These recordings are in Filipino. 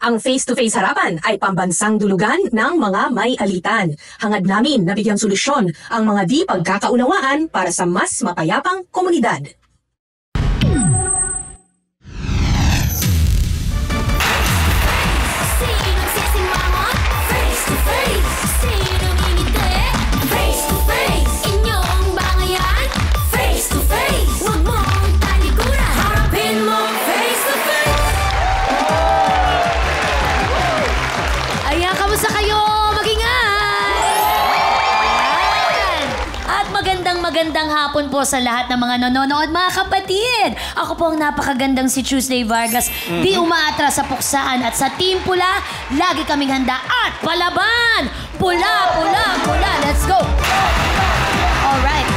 Ang face-to-face harapan ay pambansang dulugan ng mga may alitan. Hangad namin na bigyang solusyon ang mga di pagkakaunawaan para sa mas mapayapang komunidad. Magandang hapon po sa lahat ng mga nanonood, mga kapatid. Ako po ang napakagandang si Tuesday Vargas. Di umaatras sa puksaan at sa Team Pula, lagi kaming handa at palaban! Pula, pula, pula! Let's go! Alright.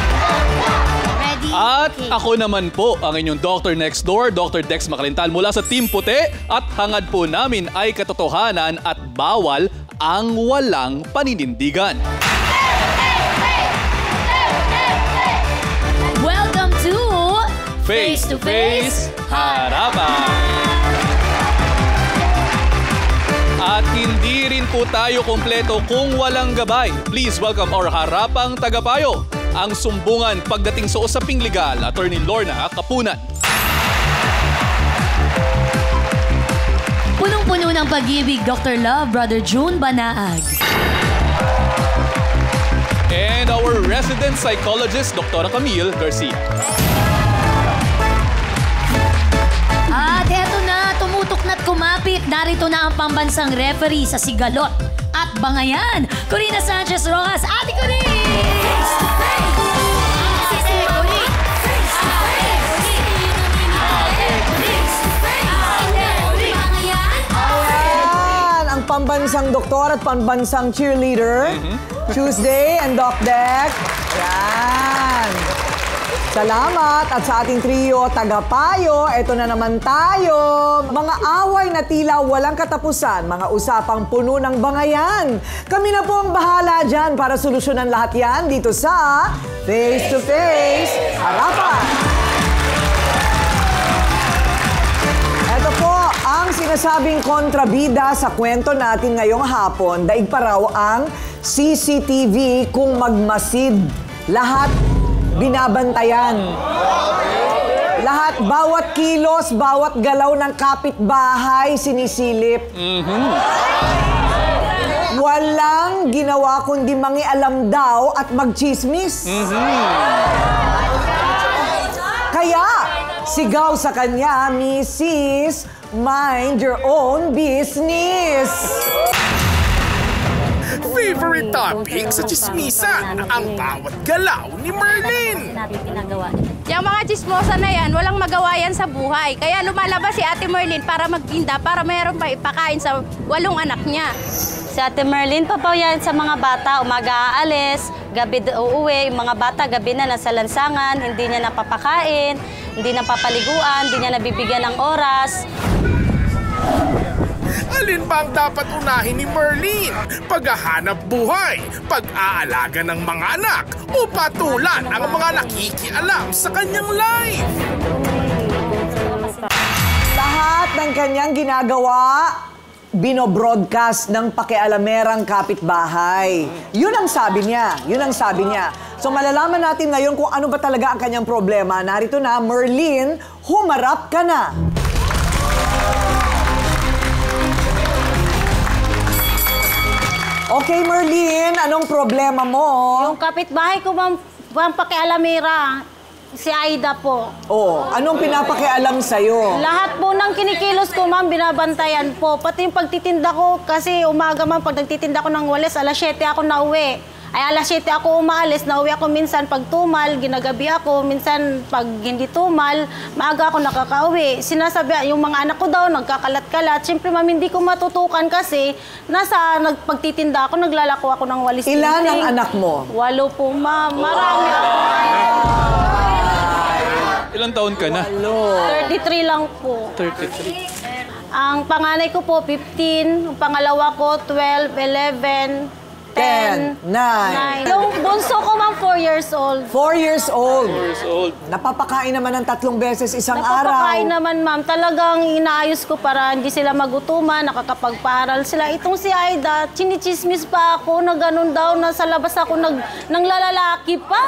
Ready? At ako naman po ang inyong Dr. Next Door, Dr. Dex Makalintal mula sa Team Puti. At hangad po namin ay katotohanan at bawal ang walang paninindigan. Welcome to Face to Face Harapan. At hindi rin po tayo kompleto kung walang gabay. Please welcome our harapang tagapayo, ang sumbungan pagdating sa usaping legal, Attorney Lorna Kapunan. Punong-puno ng pag-ibig, Dr. Love, Brother June Banaag. And our resident psychologist, Dr. Camille Garcia. At eto na, tumutok na't kumapit. Narito na ang pambansang referee sa Sigalot at Bangayan, Corina Sanchez Rojas. Ate Corina! Ang pambansang doktor at pambansang cheerleader. Tuesday and Doc Deck. Yan. Salamat. At sa ating trio, tagapayo, eto na naman tayo. Mga away na tila walang katapusan, mga usapang puno ng bangayan. Kami na po ang bahala dyan para solusyonan lahat yan dito sa Face to Face Harapan. Ito po ang sinasabing kontrabida sa kwento natin ngayong hapon. Daig pa raw ang CCTV kung magmasid. Lahat binabantayan. Lahat, bawat kilos, bawat galaw ng kapitbahay sinisilip. Walang ginawa kundi mangialam daw at magchismis. Kaya, sigaw sa kanya, Mrs. Mind your own business. Favorite topic sa chismisan, ang bawat galaw ni Merlin. Yung mga chismosa na yan, walang magawa yan sa buhay. Kaya lumalabas si Ate Merlin para magtinda, para mayroon pa ipakain sa 8 anak niya. Si Ate Merlin, papaw yan sa mga bata, umaga aalis, gabi uuwi, yung mga bata gabi na nasa lansangan, hindi niya napapakain, hindi napapaliguan, hindi niya nabibigyan ng oras. Alin ba ang dapat unahin ni Merlin? Paghahanap buhay, pag-aalaga ng mga anak, o patulan ang mga nakikialam sa kanyang life? Lahat ng kanyang ginagawa, binobroadcast ng pakialamerang kapitbahay. Yun ang sabi niya. Yun ang sabi niya. So malalaman natin ngayon kung ano ba talaga ang kanyang problema. Narito na, Merlin, humarap ka na. Okay, Merlin, anong problema mo? Yung kapitbahay ko, ma'am, pakialamera, si Aida po. Oh, anong pinapakialam sa'yo? Lahat po ng kinikilos ko, ma'am, binabantayan po. Pati yung pagtitinda ko, kasi umaga, ma'am, pag nagtitinda ko ng walis, alas 7 ako nauwi. Ay, alas 7 ako umaalis, nauwi ako minsan pag tumal, ginagabi ako, minsan pag hindi tumal, maaga ako nakakauwi. Sinasabi, yung mga anak ko daw, nagkakalat-kalat. Siyempre, ma'am, hindi ko matutukan kasi pagtitinda ako, naglalako ako ng walis. Ilan ang anak mo? 8 po, ma'am. Marami ako. Ilang taon ka na? 33 lang po. 33. Ang panganay ko po, 15. Ang pangalawa ko, 12, 11. 10, 9. 9. Yung bunso ko, ma'am, 4 years old. 4 years old. 4 years old. Napapakain naman ng 3 beses isang Napapakain araw. naman, ma'am. Talagang inaayos ko para hindi sila magutuman, nakakapagparal sila. Itong si Aida, chinichismis pa ako na ganun daw, na sa labas ako nang lalalaki pa.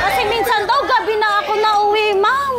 Kasi minsan daw, gabi na ako nauwi, ma'am.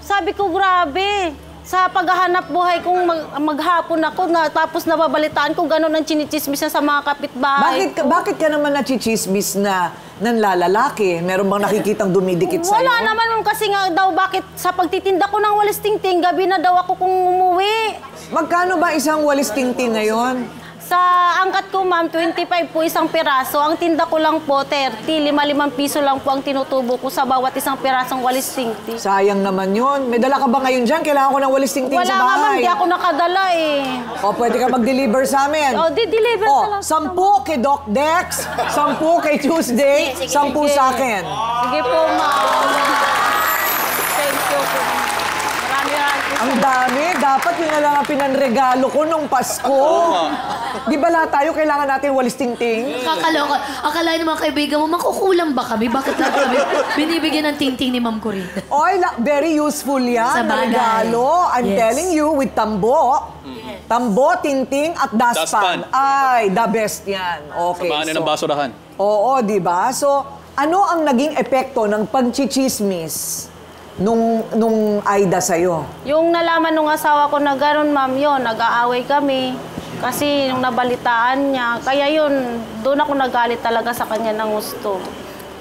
Sabi ko, grabe. Sa paghahanap buhay kong maghapon ako, tapos nababalitaan ko gano'n ang chinichismis na sa mga kapitbahay. Bakit ka naman nachichismis na nanlalalaki? Meron bang nakikitang dumidikit sa'yo? Wala naman, ma'am, kasi nga daw bakit sa pagtitinda ko ng walis tingting, gabi na daw ako kung umuwi. Magkano ba isang walis tingting ngayon? Sa angkat ko, ma'am, 25 po isang piraso. Ang tinda ko lang po, 30. 5 piso lang po ang tinutubo ko sa bawat isang pirasong walis tingting. Sayang naman yun. May dala ka ba ngayon dyan? Kailangan ko ng walis tingting Wala sa nga, ma'am, bahay. hindi ako nakadala eh. O, pwede ka mag-deliver sa amin. O, di-deliver O, ka lang. 10 kay Doc Dex, 10 kay Tuesday, 10 sa akin. Sige po, ma'am. Thank you po. Marami-rami po. Ang dami. Dapat yun na lang ang pinanregalo ko nung Pasko. Di ba lahat tayo kailangan natin walis tingting? Kakaloka. Akalain ng mga kaibigan mo, makukulang ba kami? Bakit lang kami binibigyan ng ting-ting ni Ma'am Corinne? Oy, very useful yan. Sa na bagay. regalo. I'm Yes. telling you, with tambo. Tambo, tingting, at Daspan. daspan. Ay, the best yan. Okay. Samahan ng basurahan. Oo, di ba? So, ano ang naging epekto ng pagchichismis nung Aida sa'yo? Yung nalaman nung asawa ko na gano'n, ma'am, yun, nag-aaway kami. Kasi yung nabalitaan niya, kaya yun, doon ako nagalit talaga sa kanya ng gusto.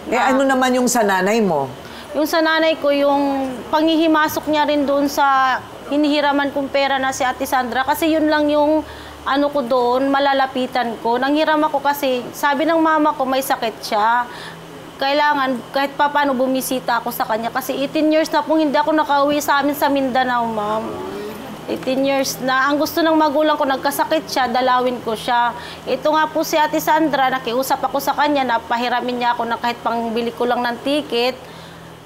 Ano naman yung sa nanay mo? Yung sa nanay ko, yung panghihimasok niya rin doon sa hinihiraman kong pera na si Ate Sandra. Kasi yun lang yung ano ko doon, malalapitan ko. Nanghiram ako kasi, sabi ng mama ko, may sakit siya. Kailangan, kahit pa paano bumisita ako sa kanya. Kasi 18 years na pong hindi ako nakauwi sa amin sa Mindanao, ma'am. 18 years na. Ang gusto ng magulang ko, nagkasakit siya, dalawin ko siya. Ito nga po si Ate Sandra, nakiusap ako sa kanya na pahiramin niya ako na kahit pangbili ko lang ng ticket.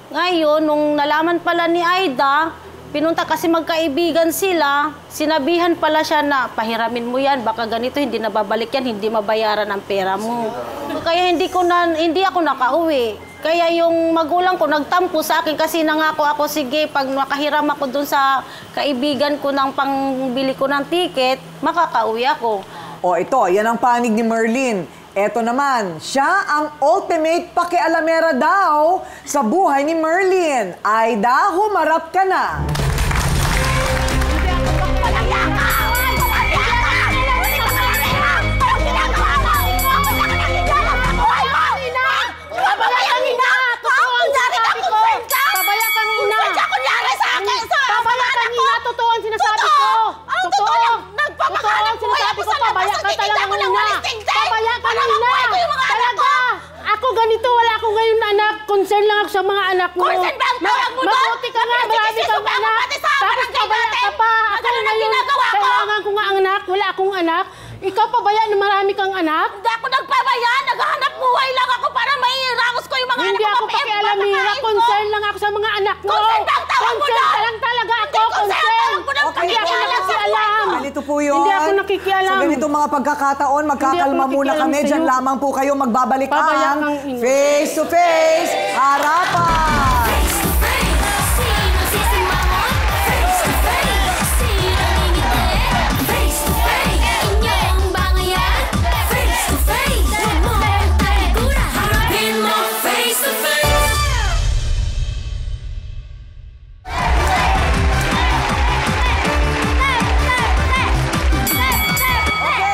Ngayon, nung nalaman pala ni Aida, pinunta kasi magkaibigan sila, sinabihan pala siya na pahiramin mo yan, baka ganito, hindi nababalik yan, hindi mabayaran ang pera mo. Kaya hindi ako nakauwi. Kaya yung magulang ko nagtampo sa akin kasi nangako ako, sige, pag makahiram ako dun sa kaibigan ko ng pangbili ko ng ticket, makakauwi ako. O ito, yan ang panig ni Merlin. Eto naman, siya ang ultimate pakialamera daw sa buhay ni Merlin. Aida, humarap ka na. Concern lang ako sa mga anak mo. Concern ba ang tawag mo doon? Mabuti ka nga, marami kang anak. Tapos pabaya ka pa. Ako ngayon, kailangan ko nga ang anak. Wala akong anak. Ikaw pabaya na marami kang anak? Hindi ako nagpabaya. Naghahanap buhay lang ako para mairaos ko yung mga Hindi anak ko. ako pakialamira. Concern lang ako sa mga anak mo. Concern ba ang tawag mo doon? Concern lang talaga ako. Concern. Hindi ako nakikialam. Ganito po yun. Hindi ako nakikialam. Sa ganitong mga pagkakataon, magkakalma muna nakikialam kami. sa'yo. Diyan lamang po kayo magbabalik Babaya ang kang ina. face to face, harapan.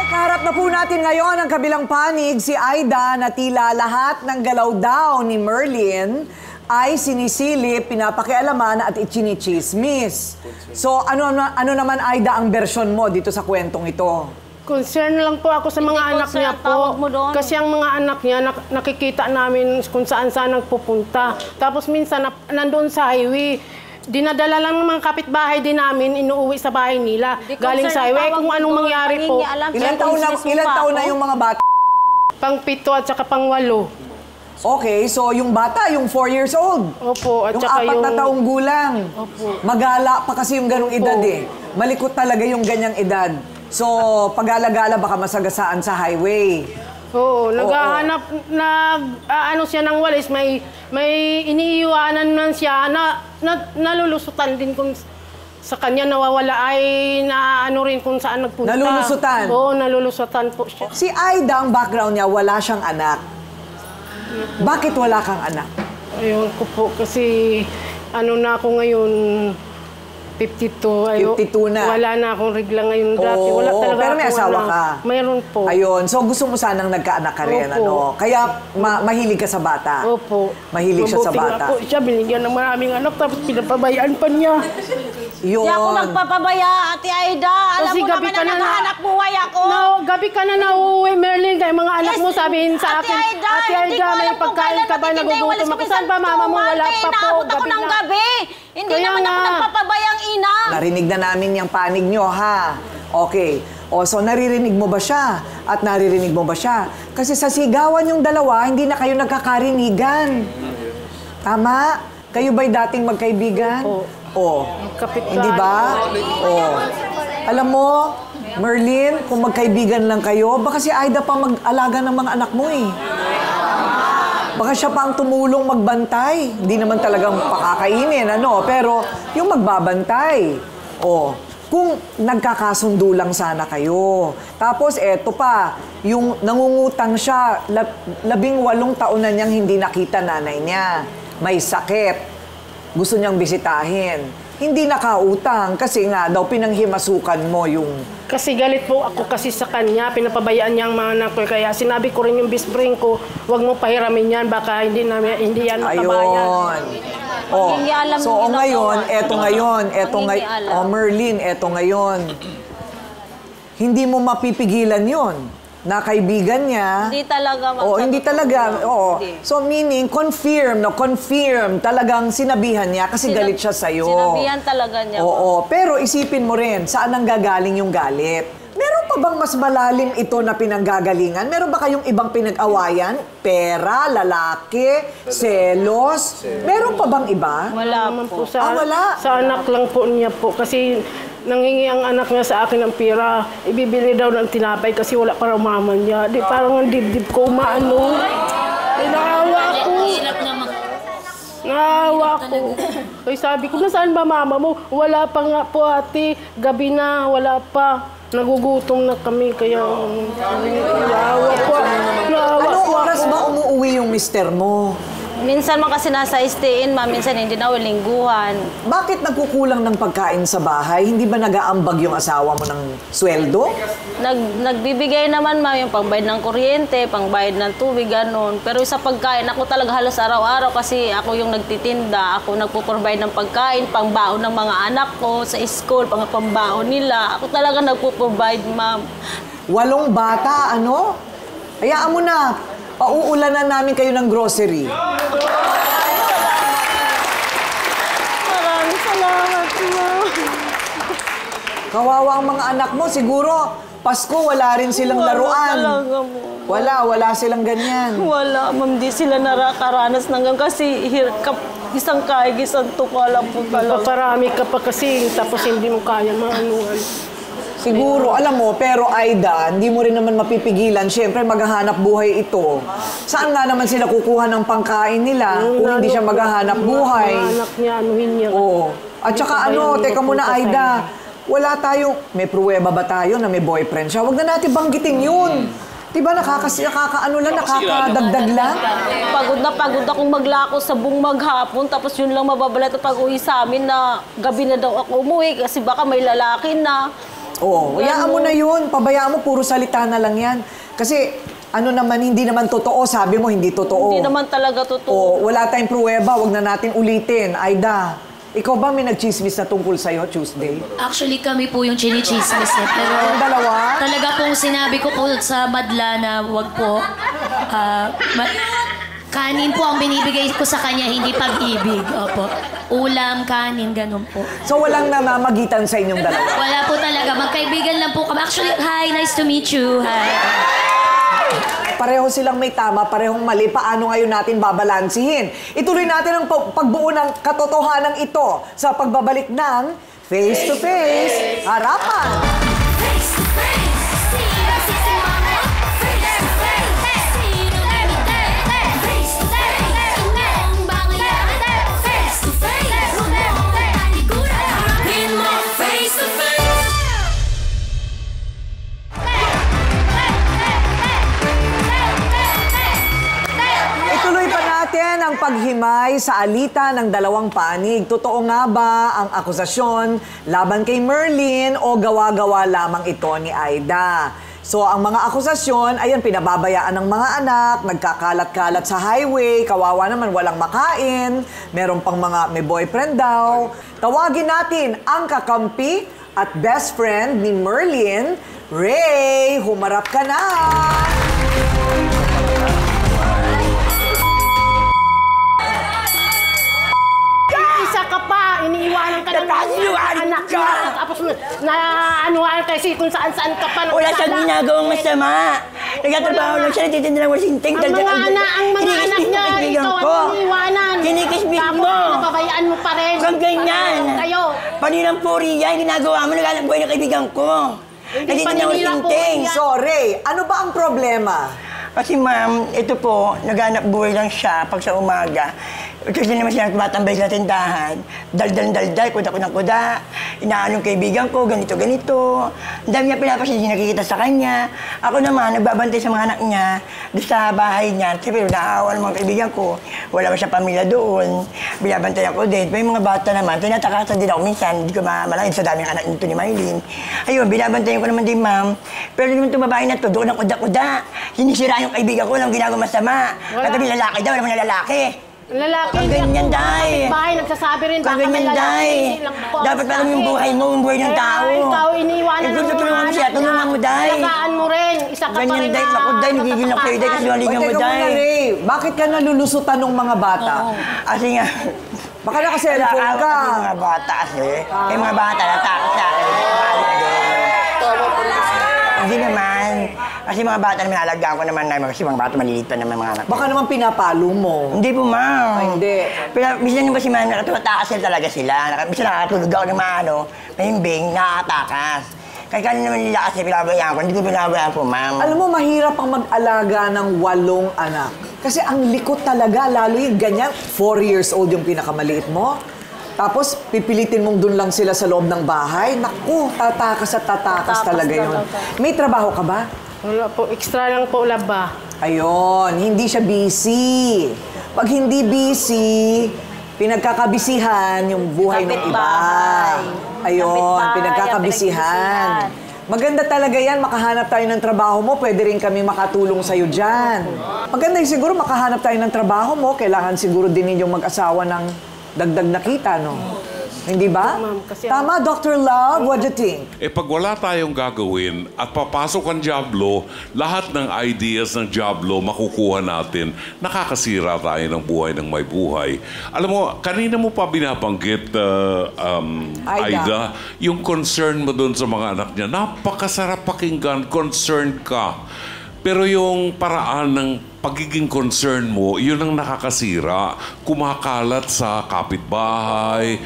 Kaharap na po natin ngayon ang kabilang panig, si Aida, na tila lahat ng galaw daw ni Merlin ay sinisilip, pinapakialaman at ichinichismis. So ano naman, Aida, ang bersyon mo dito sa kwentong ito? Concern lang po ako sa mga anak concern niya ang tawag po. mo doon. Kasi ang mga anak niya, nakikita namin kung saan nagpupunta. Tapos minsan, nandun sa highway. Dinadala lang ng mga kapitbahay din namin, inuuwi sa bahay nila. Galing sa highway, kung anong mangyari po. Ilan taon na yung mga bata? Pang-7 at saka pang-8. Okay, so yung bata, yung 4 years old. Opo, at Yung saka 4 na taong gulang. Opo. Magala pa kasi yung ganong edad Opo. eh. Malikot talaga yung ganyang edad. So, pag-alagala baka masagasaan sa highway. Oo, naghahanap, ano siya ng walis, may iniiwanan man siya na nalulusutan din kung sa kanya nawawala ay ano rin kung saan nagpunta. Nalulusutan? Oo, nalulusutan po siya. Si Aida, ang background niya, wala siyang anak. Bakit wala kang anak? Ayun ko po, kasi ano na ako ngayon, 52. 52 na. Wala na akong regla ngayon dati. Oo, Wala talaga pero may akong asawa anak. ka. Mayroon po. Ayun, so gusto mo sanang nagkaanak ka rin, Opo. ano? Kaya mahilig ka sa bata. Opo. Mahilig siya sa Mabuti bata. nga po siya, binigyan ng maraming anak, tapos pinapabayaan pa niya. Yun. Hindi ako nagpapabaya, Ate Aida. Alam Kasi mo gabi naman ka na na naghahanap buhay ako. Gabi ka na nauwi, Merlin, kaya mga anak mo sabihin sa Ate akin, Aida, Ate hindi Aida, ko may alam kung pagkain kailan ka ba, matitindi yung walis nagugutom ko ako. Saan ba minsan mama mo? Wala tumal, pa po, inaabot ako gabi ng na. gabi. Hindi Kaya naman ako nga. nagpapabayang ina. Narinig na namin yung panig nyo, ha? Okay. O, so naririnig mo ba siya? At naririnig mo ba siya? Kasi sa sigawan yung dalawa, hindi na kayo nagkakarinigan. Tama? Kayo ba'y dating magkaibigan? O. Kapit Hindi ba? O. Alam mo, Merlin, kung magkaibigan lang kayo, baka si Aida pa mag-alaga ng mga anak mo eh. Baka siya pa ang tumulong magbantay. Hindi naman talagang pakakainin, ano? Pero yung magbabantay. O, kung nagkakasundo lang sana kayo. Tapos eto pa, yung nangungutang siya, 18 taon na niyang hindi nakita nanay niya. May sakit. Gusto niyang bisitahin. Hindi nakautang kasi nga daw pinanghimasukan mo yung... Kasi galit po ako kasi sa kanya, pinapabayaan niya ang mga anak ko. Kaya sinabi ko rin yung best friend ko, huwag mo pahiramin yan, baka hindi yan makabayan. Ayun. Oh. Hindi alam So, yung ngayon, ginagawa. eto ngayon. Hindi alam. Oh, Merlin, eto ngayon. Hindi mo mapipigilan yon na kaibigan niya. Hindi talaga. Oh, hindi talaga. Oo. Hindi. So, meaning, confirm. Talagang sinabihan niya kasi galit siya sa'yo. Sinabihan talaga niya. Oo. Pero isipin mo rin, saan ang gagaling yung galit? Meron pa bang mas malalim ito na pinanggagalingan? Meron ba kayong ibang pinag-awayan? Pera, lalaki, selos? Meron pa bang iba? Wala naman po sa, wala? sa anak lang po niya po. Kasi nangingi ang anak niya sa akin ng pera. Ibibili daw ng tinapay kasi wala para mama niya. Di parang ang dibdib ko umaano. Naawa ako. Naawa ako. Kaya sabi ko, nasaan ba mama mo? Wala pa nga po ate. Gabi na, wala pa. Nagugutom na kami, kaya naawa po. Naawa Anong po oras ako. ba umuwi yung mister mo? Minsan man kasi nasa stay-in, minsan hindi na lingguhan. Bakit nagkukulang ng pagkain sa bahay? Hindi ba nag-aambag yung asawa mo ng sweldo? Nagbibigay naman, ma'am, yung pangbayad ng kuryente, pangbayad ng tubig, ganun. Pero sa pagkain, ako talaga halos araw-araw kasi ako yung nagtitinda. Ako nagpo-provide ng pagkain, pangbaon ng mga anak ko sa school, pangbaon nila. Ako talaga nagpo-provide, ma'am. 8 bata, ano? Hayaan mo na. Pauulanan namin kayo ng grocery. Maraming salamat, ma'am. Kawawa ang mga anak mo. Siguro, Pasko, wala rin silang laruan. Talaga mo. Wala silang ganyan. Wala, ma'am. Di sila nakakaranas ng kasi isang kaig, isang tuka lang po talaga. Paparami ka pa kasi, tapos hindi mo kaya maanuan. Siguro, alam mo, pero Aida, hindi mo rin naman mapipigilan. Siyempre, maghahanap buhay ito. Saan nga naman sila kukuha ng pangkain nila kung hindi siya maghahanap buhay? Mga anak niya, anuhin niya. Oo. At saka teka muna, Aida, wala tayong, may pruweba ba tayo na may boyfriend siya? Huwag na natin banggitin yun. Diba nakakadagdag lang? Pagod na pagod akong maglako sa buong maghapon, tapos yun lang mababalat pag uwi sa amin na gabi na daw ako umuwi kasi baka may lalaki na. Oo, hayaan mo na yun. Pabayaan mo, puro salita na lang yan. Kasi, hindi naman totoo. Sabi mo, hindi totoo. Hindi naman talaga totoo. Oo, wala tayong pruweba. Huwag na natin ulitin. Aida, ikaw ba may nagchismis na tungkol sa'yo Tuesday? Actually, kami po yung chinichismis eh. Pero Yung dalawa? talaga pong sinabi ko po sa madla na wag po. Kanin po ang binibigay ko sa kanya, hindi pag-ibig. Opo. Ulam, kanin, ganun po. So, walang namamagitan sa inyong dalawa? Wala po talaga. Magkaibigan lang po kami. Actually, hi, nice to meet you. Hi. Pareho silang may tama, parehong mali. Paano ngayon natin babalansihin? Ituloy natin ang pagbuo ng katotohanan ito sa pagbabalik ng Face to Face Harapan. Face to face. naghimay sa alitan ng dalawang panig. Totoo nga ba ang akusasyon laban kay Merlin o gawa-gawa lamang ito ni Aida? So, ang mga akusasyon, ayan, pinababayaan ng mga anak, nagkakalat-kalat sa highway, kawawa naman, walang makain, meron pang mga may boyfriend daw. Tawagin natin ang kakampi at best friend ni Merlin. Ray, humarap ka na! Isa ka pa, iniiwanan ka ng anak niya. Tapos anuhan kasi kung saan-saan ka pa. Wala siyang ginagawang masama. Nagtatrabaho lang siya, natitinda ng wasinting. Ang mga anak niya, ikaw ang iniiwanan. Kinikisbit mo. Tapos nababayaan mo pa rin. Kung ganyan. Kayo. Paninang puri yan, ginagawa mo, naghanap buhay ng kaibigan ko. Natitinda ng wasinting. So, Ray, ano ba ang problema? Kasi ma'am, ito po, naghanap buhay lang siya pag sa umaga. Kasi naman siya tumatambay sa tindahan. Daldal, kuda. Inaanong kaibigan ko, ganito. Ang dami niya pinapasin, hindi nakikita sa kanya. Ako naman, nagbabantay sa mga anak niya, doon sa bahay niya. Siyempre, naawa ng mga kaibigan ko. Wala mo siya pamilya doon. Binabantay ako din. May mga bata naman, tinatakasan din ako minsan. Hindi ko malangin sa daming anak nito ni Maylin. Ayun, binabantayan ko naman din, ma'am. Pero naman itong babae na to, doon ang kuda. Sinisira yung kaibigan ko ng ginagawa masama. Katabi lalaki daw, wala mga lalaki. Lalaki. Ang ganyan, Day. Bahay, nagsasabi rin. Ang ganyan, Day. Dapat alam yung buhay mo, yung buhay ng tao. Ikaw, iniiwanan ng mga tulungan mo siya, tulungan mo, Day. Alagaan mo rin. Isa ka pa Ganyan, rin Day. Naku, Day, nagigil ako sa'yo, Day, kasi walingan mo, Teka muna, Day. Ray. Bakit ka nalulusutan ng mga bata? Kasi nga, Baka naka-cellphone ka. kasi yung mga bata kasi, yung mga bata natakot sa akin. Hindi naman. Kasi mga bata naman nalagaan ko naman namin kasi mga bata maliliit pa naman mga anak. Baka naman pinapalo mo. Hindi po, ma'am. Ay, hindi. Pero minsan ba si ma'am, nakatatakas talaga sila. Minsan nakatulog ako ng maano, mahimbing, nakatakas. Kaya kanina naman nila kasi pinabayaan ko, hindi ko pinabayaan po, ma'am. Alam mo, mahirap ang mag-alaga ng 8 anak. Kasi ang likot talaga, lalo yung ganyan. 4 years old yung pinakamaliit mo. Tapos, pipilitin mong dun lang sila sa loob ng bahay. Naku, tatakas at tatakas talaga yun. May trabaho ka ba? Wala po, extra lang po laba. Ayun, hindi siya busy. Pag hindi busy, pinagkakabisihan yung buhay ng iba. Ayun, pinagkakabisihan. Maganda talaga yan, makahanap tayo ng trabaho mo, pwede rin kami makatulong sa'yo dyan. Maganda yung siguro makahanap tayo ng trabaho mo, kailangan siguro din ninyong mag-asawa ng dagdag na kita, no? Hindi ba? Tama, Dr. Love? What do you think? Pag wala tayong gagawin at papasok ang Diablo, lahat ng ideas ng Diablo makukuha natin, nakakasira tayo ng buhay ng may buhay. Alam mo, kanina mo pa binabanggit, Aida, yung concern mo doon sa mga anak niya. Napakasarap pakinggan, concerned ka. Pero yung paraan ng pagiging concern mo, yun ang nakakasira. Kumakalat sa kapitbahay,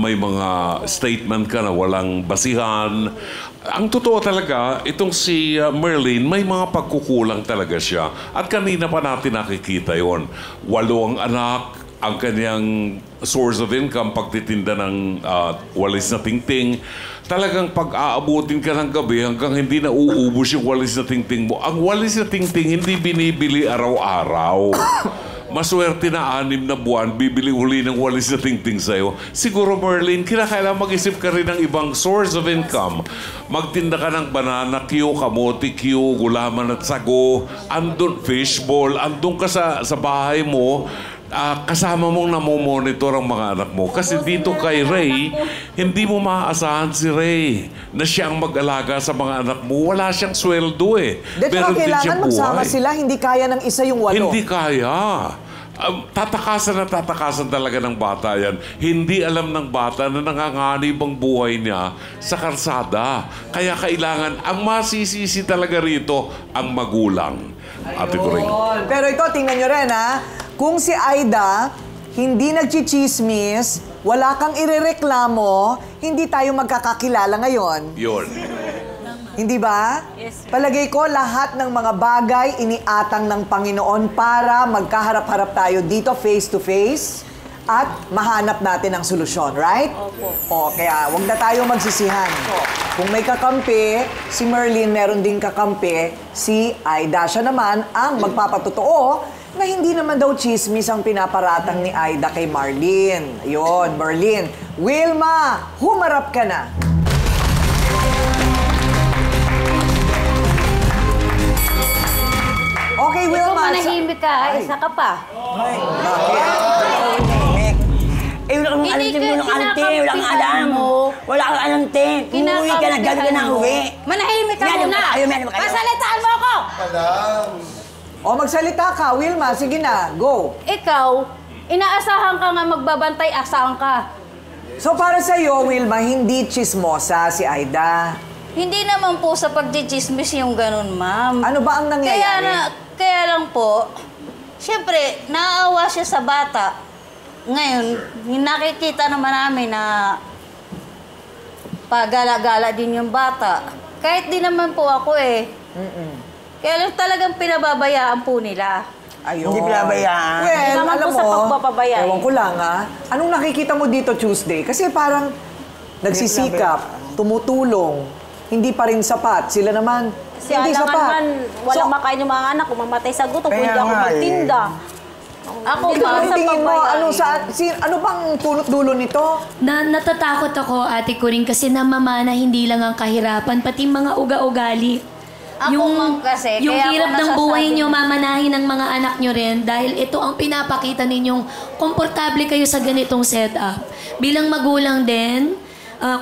may mga statement ka na walang basihan. Ang totoo talaga, itong si Merlin, may mga pagkukulang talaga siya. At kanina pa natin nakikita yon. 8 ang anak, ang kanyang source of income, pagtitinda ng walis na tingting. Talagang pag-aabutin ka ng gabi hanggang hindi na uubos yung walis na tingting mo. Ang walis na tingting hindi binibili araw-araw. Maswerte na 6 na buwan, bibili uli ng walis na tingting sa'yo. Siguro, Merlin, kinakailangan mag-isip ka rin ng ibang source of income. Magtinda ka ng banana Q, kamote Q, gulaman at sago, andun fishball, andun ka sa bahay mo, kasama mong namomonitor ang mga anak mo. Kasi dito kay Ray, hindi mo maaasahan si Ray na siya ang mag-alaga sa mga anak mo. Wala siyang sweldo eh. Pero kailangan magsama sila, hindi kaya ng isa yung 8. Hindi kaya. Tatakasan talaga ng bata yan. Hindi alam ng bata na nanganganib ang buhay niya sa karsada. Kaya kailangan, ang masisisi talaga rito, ang magulang. Ate Coring. Pero ito, tingnan nyo rin ha. Kung si Aida hindi nagchichismis, wala kang irereklamo, hindi tayo magkakakilala ngayon. Yun. Hindi ba? Yes, palagay ko, lahat ng mga bagay iniatang ng Panginoon para magkaharap-harap tayo dito face-to-face at mahanap natin ang solusyon, right? Opo. Kaya wag na tayo magsisihan. Kung may kakampi, si Merlin meron ding kakampi, si Aida. Siya naman ang magpapatotoo na hindi naman daw chismis ang pinaparatang ni Aida kay Marlene. Ayun, Marlene. Wilma, humarap ka na. Okay, Wilma. Ikaw manahimik ka, isa ka pa. Ay, bakit? Eh, wala kang alam din mo ng ante. Wala kang alam. Wala kang alam, te. Uwi ka na, gano'n ka na uwi. Manahimik ka muna. Pasalitaan mo ako. O, magsalita ka, Wilma. Sige na, go. Ikaw, inaasahan ka nga magbabantay, asahan ka. So, para sa'yo, Wilma, hindi chismosa si Aida. Hindi naman po sa pagdichismis yung ganun, ma'am. Ano ba ang nangyayari? Kaya lang po, siyempre, naaawa siya sa bata. Ngayon, nakikita naman namin na pagala-gala din yung bata. Kahit di naman po ako eh. Kaya lang talagang pinababayaan po nila. Ayun. Hindi pinabayaan. Well, Hindi naman alam po sa mo, pagpapabayaan. ewan ko lang anong nakikita mo dito Tuesday? Kasi parang nagsisikap, tumutulong, hindi pa rin sapat. Sila naman, Si hindi Alangan sapat. man, walang makain yung mga anak ko, mamatay sa gutom, kung Kaya hindi ako nga magtinda. Ako Ikaw, ba sa tingin mo, pagbayaan? ano bang punot dulo nito? Natatakot ako, Ate Kuring, kasi namamana hindi lang ang kahirapan, pati mga uga-ugali. Ako, ma'am, kasi, yung kaya ako hirap ng nasasabi- buhay nyo, mamanahin ng mga anak nyo rin dahil ito ang pinapakita ninyong komportable kayo sa ganitong setup. Bilang magulang din,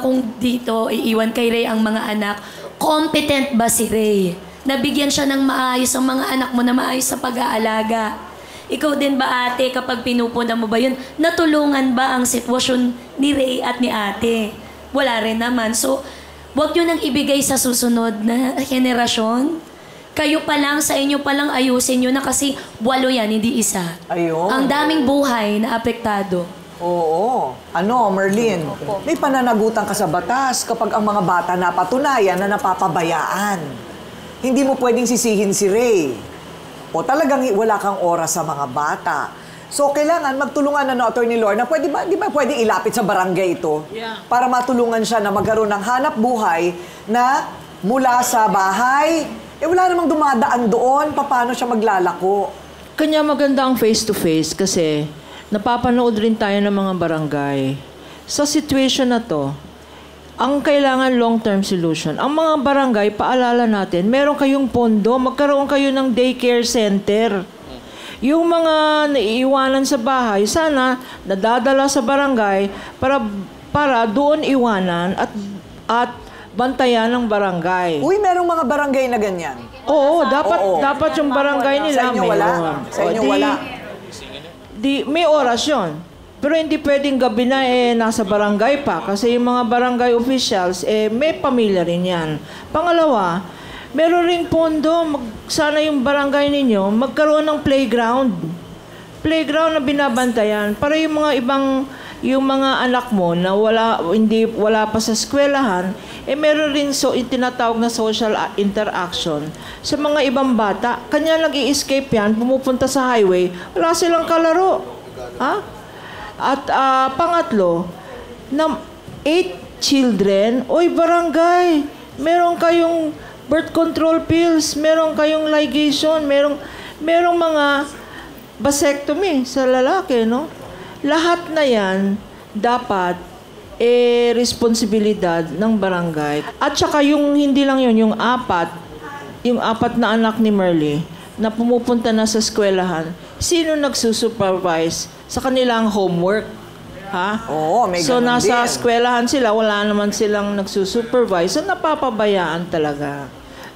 kung dito iiwan kay Ray ang mga anak, competent ba si Ray? Nabigyan siya ng maayos ang mga anak mo na maayos sa pag-aalaga. Ikaw din ba, ate, kapag pinupuna mo ba yun, natulungan ba ang sitwasyon ni Ray at ni ate? Wala rin naman. So, huwag nyo nang ibigay sa susunod na henerasyon. Kayo pa lang, sa inyo pa lang ayusin nyo na kasi 8 yan, hindi isa. Ayun. Ang daming buhay na apektado. Oo. Merlin, may pananagutan ka sa batas kapag ang mga bata napatunayan na napapabayaan. Hindi mo pwedeng sisihin si Ray. O talagang wala kang oras sa mga bata. So, kailangan magtulungan na Attorney Lorna. Di ba pwede ilapit sa barangay ito? Para matulungan siya na magkaroon ng hanap buhay na mula sa bahay, wala namang dumadaan doon. Paano siya maglalako? Kanya maganda ang face-to-face kasi napapanood rin tayo ng mga barangay. Sa situation na to, ang kailangan long-term solution. Ang mga barangay, paalala natin, meron kayong pondo, magkaroon kayo ng daycare center. Yung mga naiiwanan sa bahay, sana nadadala sa barangay para doon iwanan at bantayan ng barangay. Uy, merong mga barangay na ganyan. Oo, dapat yung barangay nila Sa inyo wala? Sa inyo wala? May oras yun. Pero hindi pwedeng gabi na nasa barangay pa kasi yung mga barangay officials may pamilya rin yan. Pangalawa, meron ring pondo, sana yung barangay ninyo magkaroon ng playground. Playground na binabantayan para yung mga anak mo na wala pa sa eskwelahan, meron rin yung tinatawag na social interaction sa mga ibang bata. Kanya nag-i-escape yan, pumupunta sa highway, wala silang kalaro. Ha? At pangatlo, 8 children, barangay, meron kayong birth control pills, meron kayong ligation, merong mga vasectomy sa lalaki, no? Lahat na yan dapat responsibilidad ng barangay. At saka yung hindi lang yun, yung apat na anak ni Merly na pumupunta na sa eskwelahan, sino nagsusupervise sa kanilang homework? Ha? Oo, may so, ganun nasa din. eskwelahan sila, wala naman silang nagsusupervise. So, napapabayaan talaga.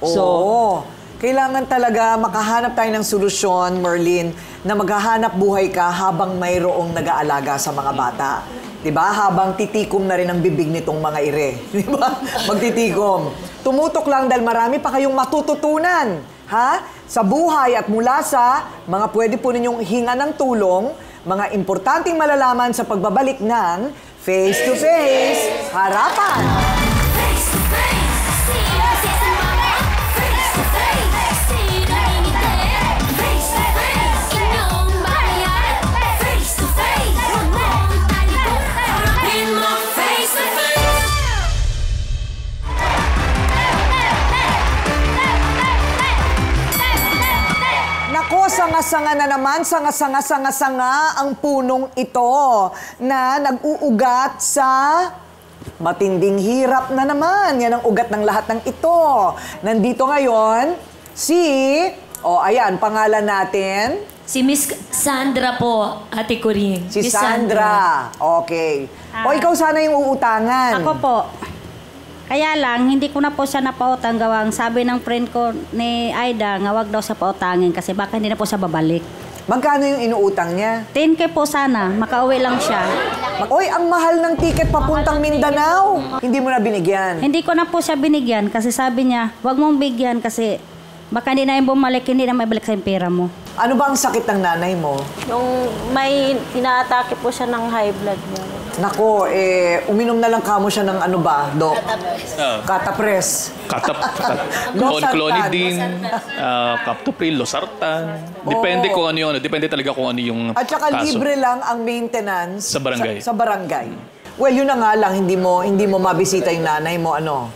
Oo. Kailangan talaga makahanap tayo ng solusyon, Merlin, na maghahanap buhay ka habang mayroong nag-aalaga sa mga bata. Diba? Habang titikom na rin ang bibig nitong mga ire. Diba? Magtitikom. Tumutok lang dahil marami pa kayong matututunan. Ha? Sa buhay at mula sa mga pwede po ninyong hinga ng tulong, mga importanteng malalaman sa pagbabalik ng Face to Face Harapan. Nako, sa sanga-sanga na naman, sanga-sanga ang punong ito na nag-uugat sa matinding hirap na naman. Yan ang ugat ng lahat ng ito. Nandito ngayon ayan, pangalan natin. Si Miss Sandra po, Ate Coring. Si Miss Sandra. Okay. Ikaw sana yung uutangan. Ako po. Kaya lang, hindi ko na po siya napautang gawang. Sabi ng friend ko ni Aida, nga wag daw siya pautangin kasi baka hindi na po siya babalik. Magkano yung inuutang niya? 10K po sana, makauwi lang siya. Oy, ang mahal ng ticket papuntang Mindanao. Hindi mo na binigyan? Hindi ko na po siya binigyan kasi sabi niya, wag mong bigyan kasi baka hindi na yung bumalik, hindi na maibalik sa pera mo. Ano ba ang sakit ng nanay mo? Yung may inaatake po siya ng high blood niya. Nako, uminom na lang kamo siya ng ano ba, Dok? Catapres. Clonidine, Captopril, Losartan. Depende kung ano yun. Depende talaga kung ano yung At saka kaso. libre lang ang maintenance Sa barangay. Sa barangay. Well, yun na nga lang, hindi mo mabisita yung nanay mo, ano.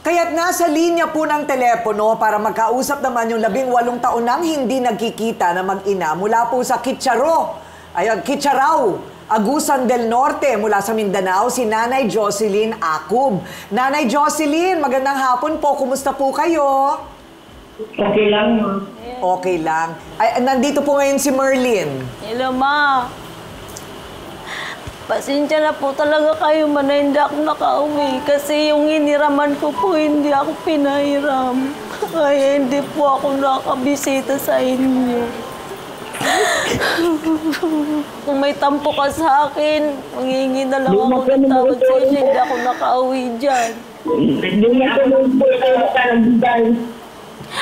Kaya't nasa linya po ng telepono para magkausap naman yung 18 taon nang hindi nagkikita na mag-ina mula po sa Kitcharao, Agusan del Norte, mula sa Mindanao, si Nanay Jocelyn Acub. Nanay Jocelyn, magandang hapon po. Kumusta po kayo? Okay lang, ma. Okay lang. Ay, nandito po ngayon si Merlin. Hello, ma. Pasensya na po talaga kayo man na hindi ako nakauwi kasi yung hiniraman ko po hindi ako pinahiram. Kaya hindi po ako nakabisita sa inyo. Kung may tampo ka sa akin, manghingi na lang ako ng tawad sa inyo, hindi ako nakauwi dyan. Hindi na ako nagpapalagay.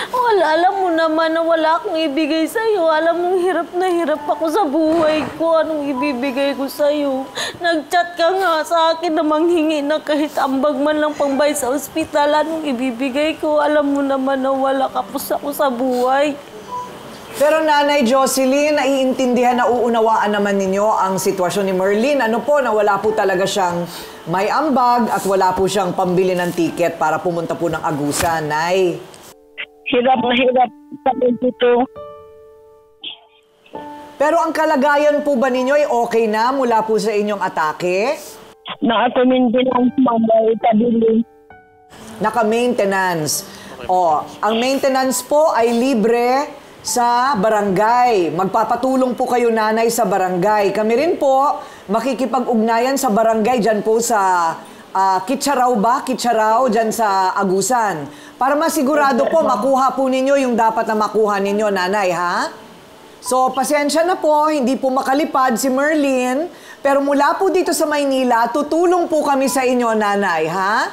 Wala, alam mo naman na wala akong ibigay sa'yo. Alam mo, hirap na hirap ako sa buhay ko. Anong ibibigay ko sa'yo? Nag-chat ka nga sa akin na manghingi na kahit ambag man lang pangbay sa ospital. Anong ibibigay ko? Alam mo naman na wala kapos ako sa buhay. Pero Nanay Jocelyn, naiintindihan na uunawaan naman ninyo ang sitwasyon ni Merlin. Ano po, na wala po talaga siyang may ambag at wala po siyang pambili ng ticket para pumunta po ng Agusan, Nay. Hirap na hirap kami dito. Pero ang kalagayan po ba ninyo ay okay na mula po sa inyong atake? Naka-maintenance, mamay, tabili. Naka-maintenance. Ang maintenance po ay libre sa barangay. Magpapatulong po kayo, nanay, sa barangay. Kami rin po makikipag-ugnayan sa barangay dyan po sa Kitcharao, dyan sa Agusan. Para masigurado po, makuha po ninyo yung dapat na makuha ninyo, nanay, ha? So, pasensya na po, hindi po makalipad si Merlin. Pero mula po dito sa Maynila, tutulong po kami sa inyo, nanay, ha?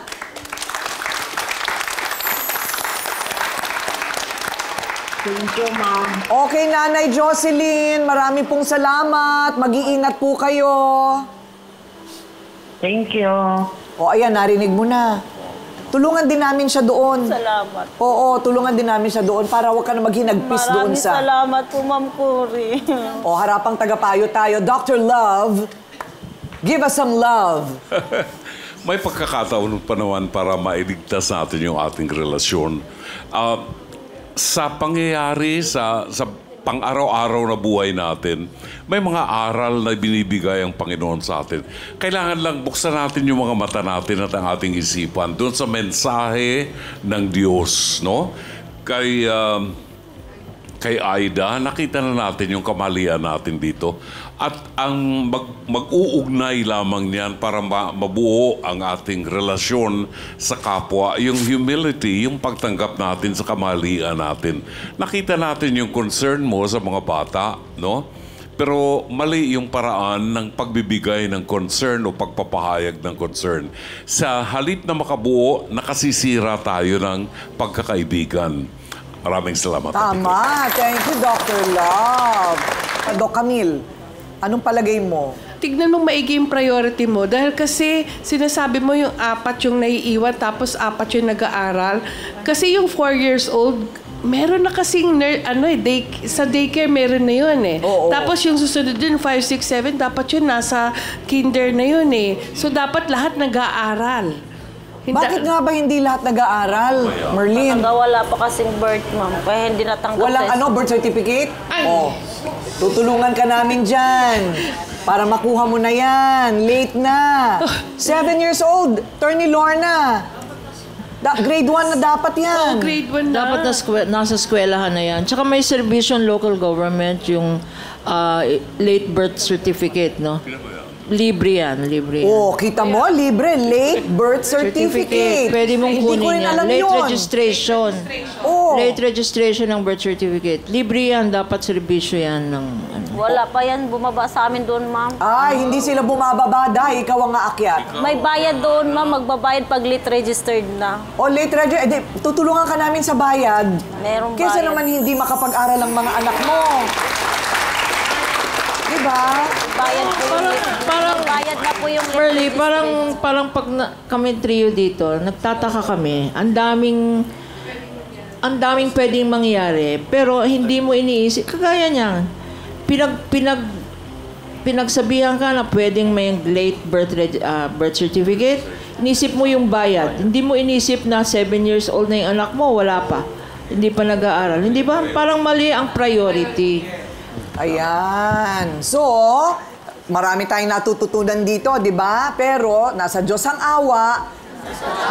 Thank you, ma'am. Okay, Nanay Jocelyn, marami pong salamat. Mag-iingat po kayo. Thank you. Ayan, narinig mo na. Tulungan din namin siya doon. Salamat. Oo, tulungan din namin siya doon para huwag ka na maghinagpis doon sa... Maraming salamat po, Ma'am Cory. Harapang tagapayo tayo. Dr. Love, give us some love. May pagkakataon pa naman para mailigtas natin yung ating relasyon. Sa pangyayari, sa pang-araw-araw na buhay natin, may mga aral na binibigay ang Panginoon sa atin. Kailangan lang buksan natin yung mga mata natin at ang ating isipan doon sa mensahe ng Diyos, no? Kay Aida, nakita na natin yung kamalian natin dito. At ang mag-uugnay lamang niyan para mabuo ang ating relasyon sa kapwa, yung humility, yung pagtanggap natin sa kamalian natin. Nakita natin yung concern mo sa mga bata, no? Pero mali yung paraan ng pagbibigay ng concern o pagpapahayag ng concern. Sa halip na makabuo, nakasisira tayo ng pagkakaibigan. Maraming salamat. Tama. Thank you, Dr. Love. Doc Camille, anong palagay mo? Tignan mo maigi yung priority mo. Dahil kasi sinasabi mo yung 4 yung naiiwan tapos 4 yung nag-aaral. Kasi yung 4 years old, meron na kasing sa daycare meron na yun eh. Tapos yung susunod din, 5, 6, 7, dapat yun nasa kinder na yun eh. So dapat lahat nag-aaral. Bakit nga ba hindi lahat nag-aaral, Merlin? Wala pa kasing birth, ma'am. Kaya hindi natanggap Walang birth certificate? Oh, tutulungan ka namin dyan. Para makuha mo na yan. Late na. 7 years old, Attorney Lorna. Grade 1 na dapat yan. Grade 1 na. Dapat nasa eskwelahan na yan. Tsaka may servisyon local government, yung late birth certificate, no? Libre yan, libre yan. Oh, kita mo, libre. Late birth certificate. Pwede mong kunin yan. Late registration. Oh. Late registration ng birth certificate. Libre yan, dapat serbisyo yan ng Wala pa yan bumaba sa amin doon, ma'am. Ay, hindi sila bumababa dahil ikaw ang aakyat. May bayad doon, ma'am. Magbabayad pag late registered na. O late registered, tutulungan ka namin sa bayad. Merong Kesa bayad. naman hindi makapag-aral ang mga anak mo. Diba? Bayad po bayad na po yung late Merly, registered. parang pag kami trio dito, nagtataka kami. Ang daming pwedeng mangyari, pero hindi mo iniisip. Kagaya niyan, pinagsabihan ka na pwedeng may late birth certificate, inisip mo yung bayad. Hindi mo inisip na 7 years old na yung anak mo, wala pa. Hindi pa nag-aaral. Hindi ba? Parang mali ang priority. Ayan. So, marami tayong natututunan dito, di ba? Pero, nasa Diyos ang awa,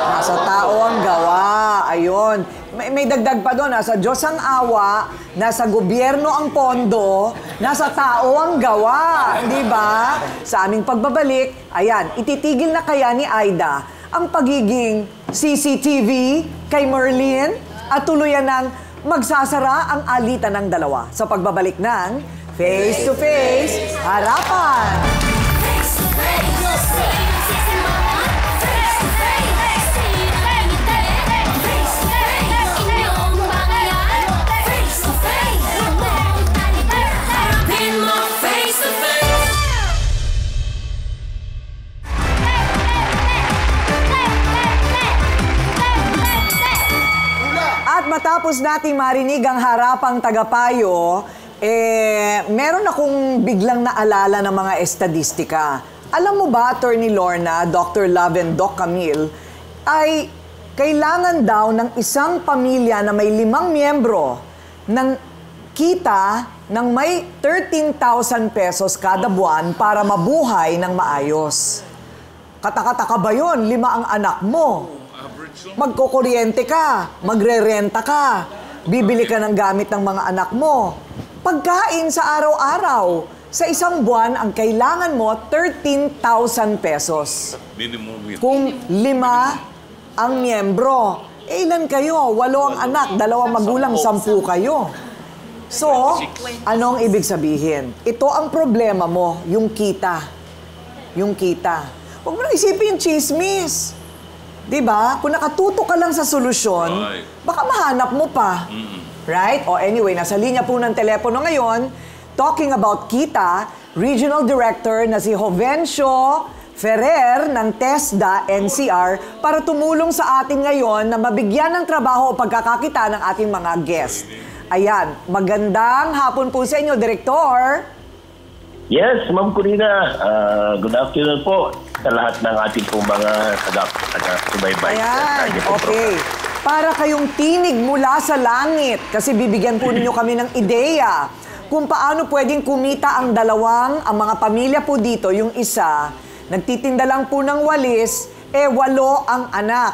nasa tao ang gawa. Ayun. May dagdag pa doon, nasa Diyos ang awa, nasa gobyerno ang pondo, nasa tao ang gawa. Di ba? Sa aming pagbabalik, ayan, ititigil na kaya ni Aida ang pagiging CCTV kay Merlin at tuluyan ng magsasara ang alitan ng dalawa sa pagbabalik ng Face to Face Harapan. At matapos nating marinig ang harapang tagapayo, meron akong biglang naalala ng mga estadistika. Alam mo ba, Attorney Lorna, Dr. Love and Doc Camille, ay kailangan daw ng isang pamilya na may 5 miyembro ng kita ng may 13,000 pesos kada buwan para mabuhay ng maayos. Katakataka ba yun? 5 ang anak mo. Magkukuryente ka, magre-renta ka, bibili ka ng gamit ng mga anak mo. Pagkain sa araw-araw, sa isang buwan, ang kailangan mo, 13,000 pesos. Minimum yun. Kung 5 ang miyembro, ilan kayo? 8 ang anak, 2 magulang, 10 kayo. So, anong ibig sabihin? Ito ang problema mo, yung kita. Yung kita. Huwag mo nang isipin yung chismis. Diba? Kung nakatuto ka lang sa solusyon, baka mahanap mo pa. Right? O anyway, nasa linya po ng telepono ngayon, talking about kita, Regional Director na si Jovencio Ferrer ng TESDA NCR para tumulong sa atin ngayon na mabigyan ng trabaho o pagkakakita ng ating mga guest. Ayan, magandang hapon po sa inyo, Direktor. Yes, Ma'am Corina. Good afternoon po sa lahat ng ating pong mga taga-subaybay. Ayan, okay. Para kayong tinig mula sa langit, kasi bibigyan po ninyo kami ng ideya kung paano pwedeng kumita ang mga pamilya po dito. Yung isa, nagtitinda lang po ng walis, 8 ang anak.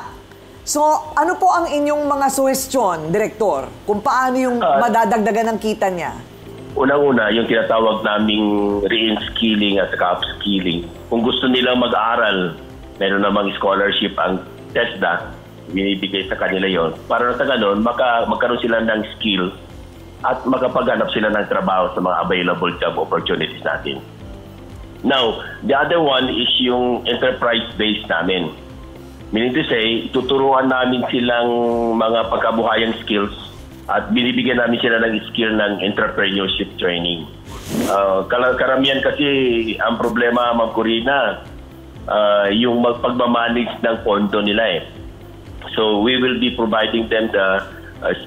So, ano po ang inyong mga suhestyon, Direktor? Kung paano yung madadagdagan ng kita niya? Unang-una, yung tinatawag naming re-skilling at upskilling. Kung gusto nilang mag-aaral, meron namang scholarship ang TESDA, binibigay sa kanila yon. Para sa ganon, magkaroon sila ng skill at makapaghanap sila ng trabaho sa mga available job opportunities natin. Now, the other one is yung enterprise-based namin. Meaning to say, tuturuan namin silang mga pagkabuhayan skills at binibigyan namin sila ng skill ng entrepreneurship training. Karamihan kasi ang problema, Ma'am Corina, yung pagmamanage ng pondo nila eh. So we will be providing them the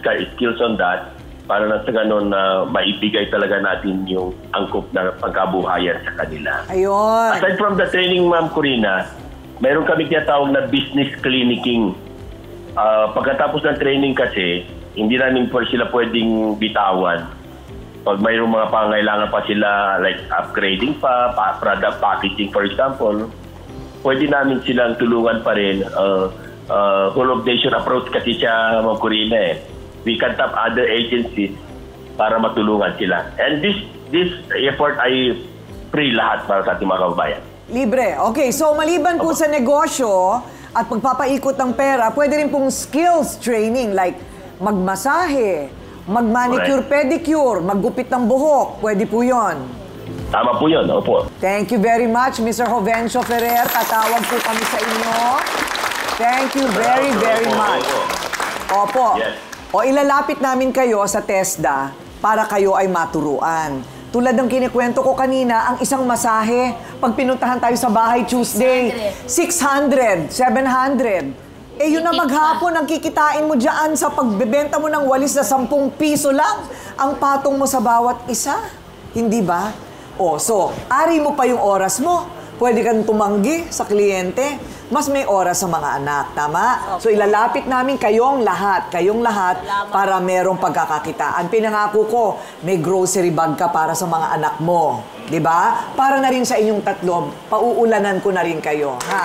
skills on that para na sa ganun maibigay talaga natin yung angkop na pagkabuhayan sa kanila. Ayun. Aside from the training, Ma'am Corina, Mayroon kami tinatawag na business clinicking. Pagkatapos ng training kasi, hindi namin po sila pwedeng bitawan. Pag mayroong mga pangailangan pa sila, like upgrading pa, product packaging for example, pwede namin silang tulungan pa rin. Whole of nation approach kasi siya, Ma'am Corina eh. We can tap other agencies para matulungan sila. And this effort ay free lahat para sa ating mga kababayan. Libre. Okay, so maliban po sa negosyo at pagpapaikot ng pera, pwede rin pong skills training like magmasahe, mag-manicure, pedicure, maggupit ng buhok. Pwede po yun. Tama po yun, opo. Thank you very much, Mr. Jovencio Ferrer. Tatawag po kami sa inyo. Thank you very, very much. Opo. Yes. O ilalapit namin kayo sa TESDA para kayo ay maturuan. Tulad ng kinikwento ko kanina, ang isang masahe, pag pinuntahan tayo sa bahay Tuesday, 600, 700. Eh yun na maghapon, ang kikitain mo dyan sa pagbebenta mo ng walis na 10 piso lang, ang patong mo sa bawat isa. Hindi ba? O, so, ari mo pa yung oras mo. Pwede kang tumanggi sa kliyente. Mas may oras sa mga anak, tama? So ilalapit namin kayong lahat para merong pagkakakitaan. Pinangako ko, may grocery bag ka para sa mga anak mo. 'Di ba? Para na rin sa inyong tatlo, pauulanan ko na rin kayo. Ha?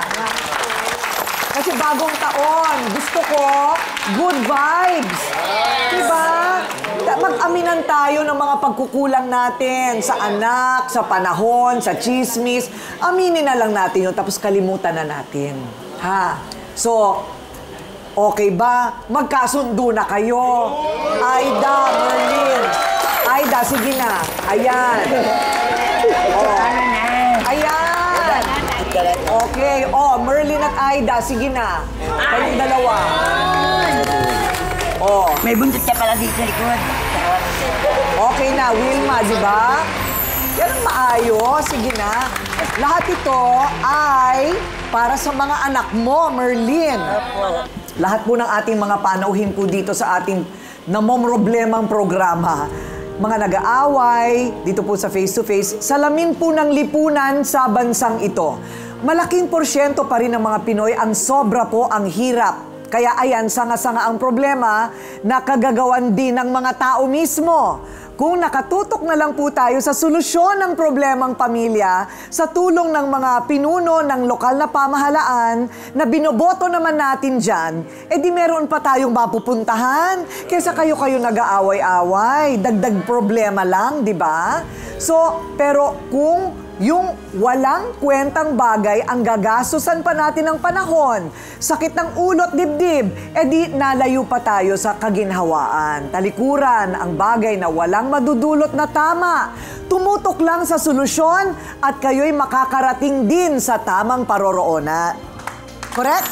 Kasi bagong taon, gusto ko good vibes. 'Di ba? Mag-aminan tayo ng mga pagkukulang natin sa anak, sa panahon, sa chismis. Aminin na lang natin yun, tapos kalimutan na natin. Ha? So, okay ba? Magkasundo na kayo. Aida, Merlin. Aida, sige na. Ayan. Oh. Ayan. Okay. Oh, Merlin at Aida, sige na. Kayong dalawa. Oh. May buntot ka pala dito sa likod. Okay na, Wilma, di ba? Yan ang maayos. Sige na. Lahat ito ay para sa mga anak mo, Merlin. Lahat po ng ating mga panauhin po dito sa ating namomroblemang programa. Mga nag-aaway, dito po sa Face to Face, salamin po ng lipunan sa bansang ito. Malaking porsyento pa rin ng mga Pinoy ang sobra po ang hirap. Kaya ayan, sanga-sanga ang problema na kagagawan din ng mga tao mismo. Kung nakatutok na lang po tayo sa solusyon ng problemang pamilya, sa tulong ng mga pinuno ng lokal na pamahalaan na binoboto naman natin dyan, di meron pa tayong mapupuntahan. Kesa kayo-kayo nag-aaway-away, dagdag problema lang, di ba? So, pero kung yung walang kwentang bagay ang gagastusan pa natin ng panahon, sakit ng ulo at dibdib, di nalayo pa tayo sa kaginhawaan. Talikuran ang bagay na walang madudulot na tama. Tumutok lang sa solusyon at kayo'y makakarating din sa tamang paroroonan. Correct?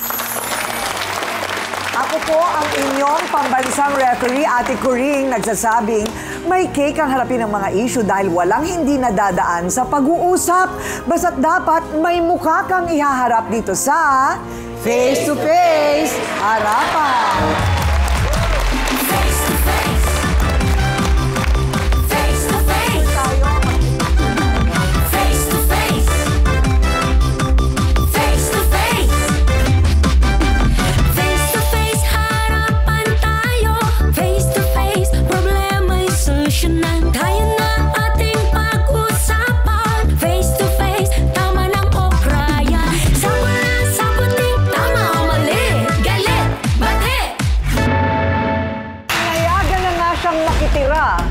Ako po ang inyong pambansang referee, Ate Coring, nagsasabing may cake ang harapin ng mga issue dahil walang hindi nadadaan sa pag-uusap. Basta't dapat may mukha kang ihaharap dito sa Face to Face Harapan.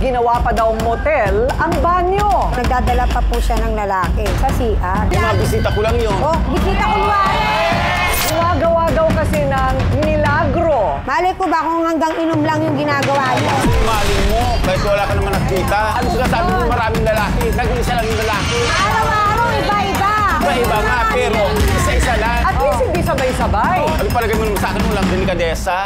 Ginawa pa daw motel ang banyo. Nagdadala pa po siya ng lalaki sa CR. Mga bisita ko lang yun. Oh, bisita ko ba? Gumagawa daw kasi ng milagro. Malay ko ba kung hanggang inom lang yung ginagawa niyo? Mali mo, kahit wala ka naman nakita. Ano sinasabi mo maraming lalaki? Nag-iisa lang yung lalaki. Araw-araw, iba-iba. Iba-iba nga, pero isa-isa lang. At least hindi sabay-sabay. Ano palagay mo naman sa akin mo lang, delikadesa?